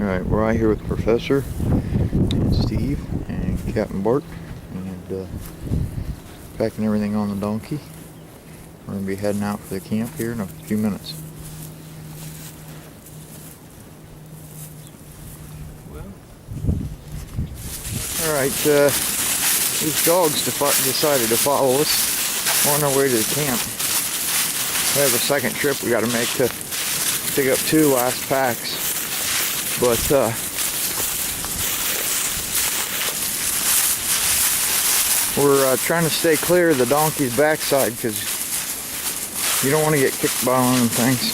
Alright, we're out here with Professor and Steve and Captain Bart and packing everything on the donkey. We're going to be heading out for the camp here in a few minutes. Alright, these dogs decided to follow us on our way to the camp. We have a second trip we got to make to pick up 2 last packs. But we're trying to stay clear of the donkey's backside because you don't want to get kicked by one of them things.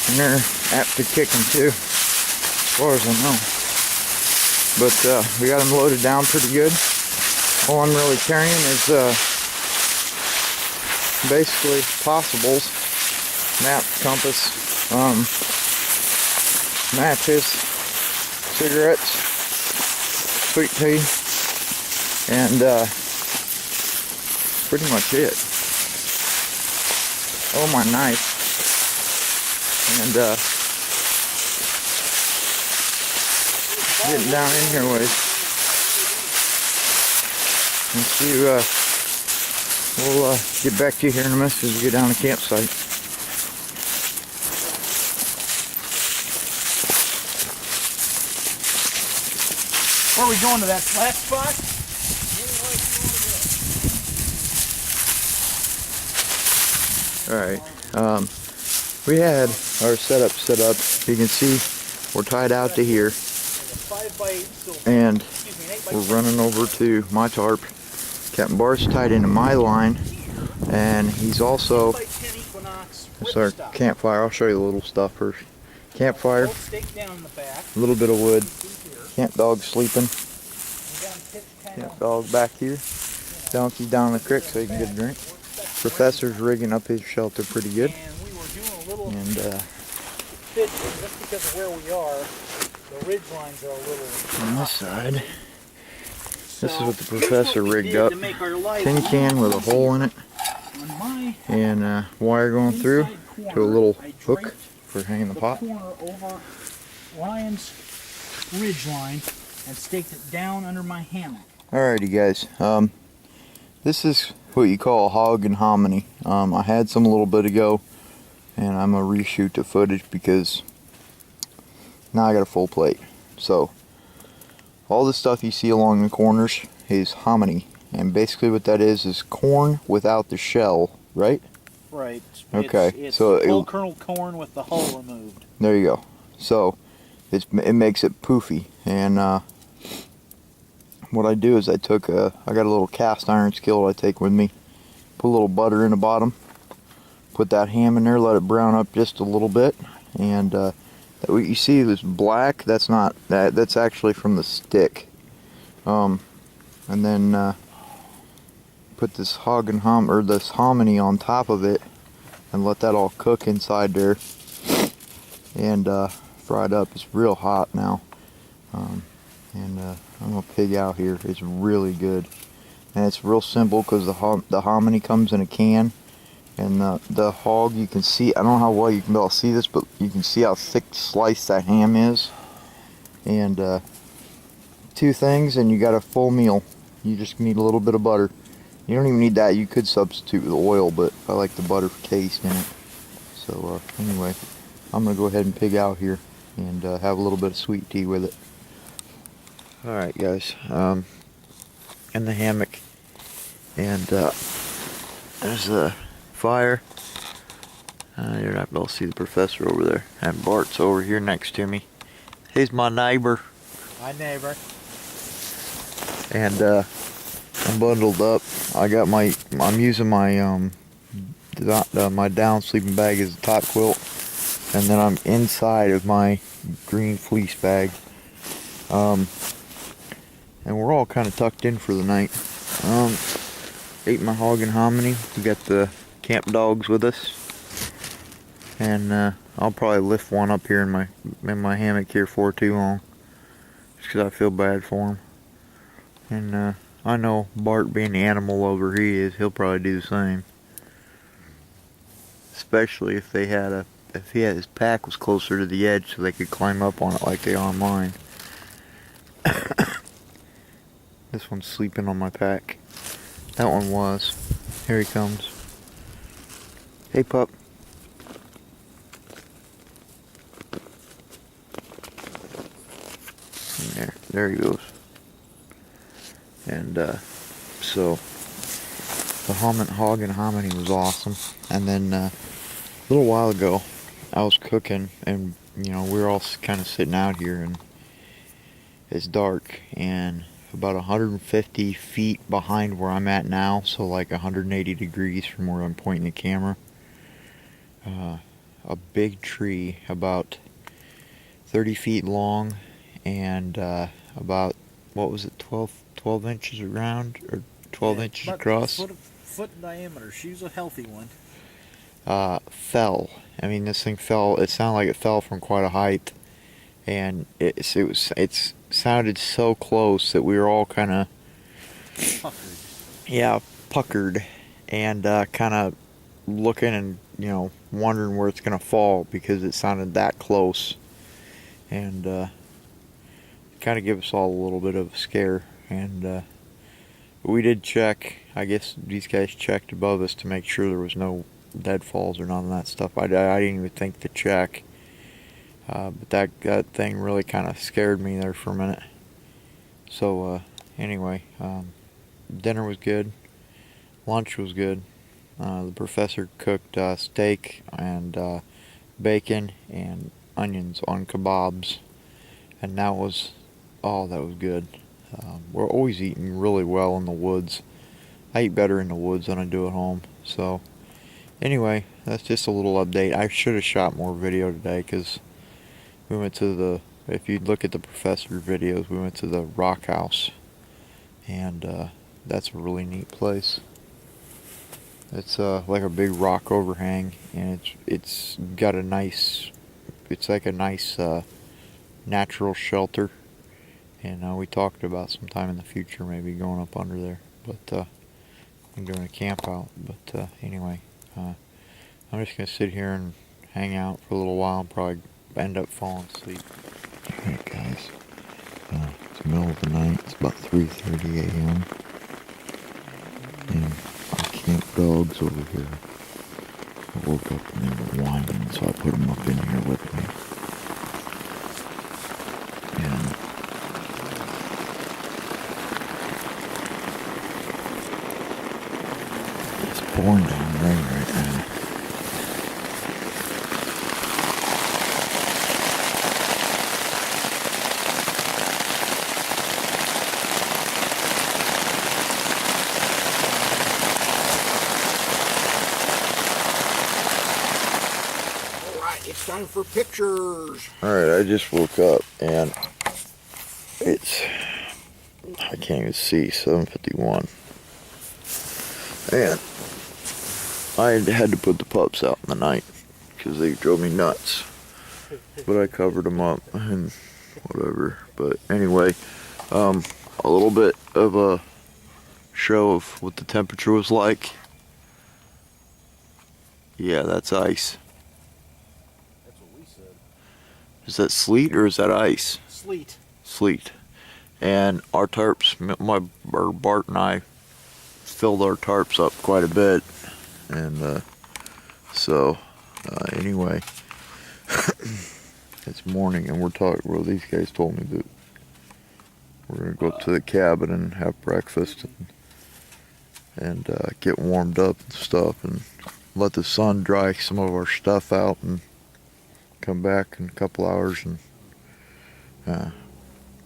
And they're apt to kick them too, as far as I know. But we got them loaded down pretty good. All I'm really carrying is basically possibles, map, compass, matches, cigarettes, sweet tea, and pretty much it. Oh, my knife. And getting down in here ways. And see, we'll get back to you here in a minute as we get down to the campsite. Are we going to that flat spot? Alright, we had our setup set up. You can see we're tied out to here. And we're running over to my tarp. Captain Bart's tied into my line. And he's also, it's our campfire. I'll show you the little stuff first. Campfire, a little bit of wood. Camp dog sleeping. Camp dog back here. Donkey down the creek so he can get a drink. Professor's rigging up his shelter pretty good. And just because of where we are, the ridge lines are a little on this side, this is what the professor rigged up. Tin can with a hole in it. And wire going through to a little hook for hanging the pot. Over Ryan's ridge line and staked it down under my hammock. Alrighty guys, this is what you call a hog and hominy. I had some a little bit ago and I'm gonna reshoot the footage because now I got a full plate. So all the stuff you see along the corners is hominy, and basically what that is corn without the shell, right? Right. Okay. It's so whole kernel corn with the hull removed. There you go. So it makes it poofy, and what I do is I got a little cast iron skillet I take with me, put a little butter in the bottom, put that ham in there, let it brown up just a little bit, and what you see this black, that's not that's actually from the stick. And then put this hog and this hominy on top of it and let that all cook inside there and fry it up. It's real hot now. And I'm gonna pig out here. It's really good, and it's real simple because the hominy comes in a can, and the hog, you can see, I don't know how well you can be able to see this, but you can see how thick sliced that ham is. And 2 things and you got a full meal. You just need a little bit of butter. You don't even need that. You could substitute with oil, but I like the butter taste in it. So anyway, I'm gonna go ahead and pig out here and have a little bit of sweet tea with it. Alright guys, in the hammock, and there's the fire. You're not able to see the professor over there, and Bart's over here next to me. He's my neighbor. My neighbor. And I'm bundled up. I'm using my my down sleeping bag as a top quilt, and then I'm inside of my green fleece bag. And we're all kind of tucked in for the night. Ate my hog and hominy. We got the camp dogs with us, and I'll probably lift one up here in my hammock here for too long, just because I feel bad for him. And I know Bart, being the animal lover he is, he'll probably do the same. Especially if they had a his pack was closer to the edge so they could climb up on it like they are on mine. This one's sleeping on my pack. That one was. Here he comes. Hey, pup. There he goes. And so the hog and hominy was awesome. And then a little while ago, I was cooking, and we were all kind of sitting out here, and it's dark, and about 150 feet behind where I'm at now, so like 180 degrees from where I'm pointing the camera, a big tree about 30 feet long and about, what was it, 12 inches around, or 12 inches across? Foot in diameter. She was a healthy one. Fell. I mean, this thing fell. It sounded like it fell from quite a height, and it sounded so close that we were all kind of puckered, and kind of looking and wondering where it's gonna fall because it sounded that close, and kind of give us all a little bit of a scare. And we did check. I guess these guys checked above us to make sure there was no deadfalls or none of that stuff. I didn't even think to check. But that thing really kind of scared me there for a minute. So anyway, dinner was good. Lunch was good. The professor cooked steak and bacon and onions on kebabs, and that was good. We're always eating really well in the woods. I eat better in the woods than I do at home. So anyway, that's just a little update. I should have shot more video today because we went to if you look at the professor videos, we went to the rock house, and that's a really neat place. It's like a big rock overhang, and it's got it's like a nice natural shelter, and we talked about sometime in the future maybe going up under there, but and doing a camp out. But anyway, I'm just gonna sit here and hang out for a little while and probably end up falling asleep. Alright guys, it's the middle of the night, it's about 3:30 a.m. and our camp dog's over here. I woke up and they were whining, so I put them up in here with me. And it's pouring down rain right now. It's time for pictures. Alright, I just woke up and I can't even see, 7:51. And I had to put the pups out in the night because they drove me nuts. But I covered them up and whatever. But anyway, a little bit of a show of what the temperature was like. Yeah, that's ice. Is that sleet or is that ice? Sleet. Sleet. And our tarps, Bart and I filled our tarps up quite a bit. And so anyway, it's morning and these guys told me that we're going to go up to the cabin and have breakfast and get warmed up and stuff and let the sun dry some of our stuff out and come back in a couple hours and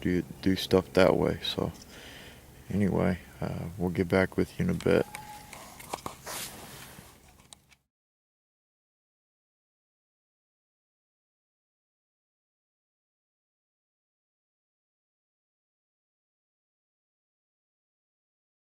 do stuff that way. So anyway, we'll get back with you in a bit.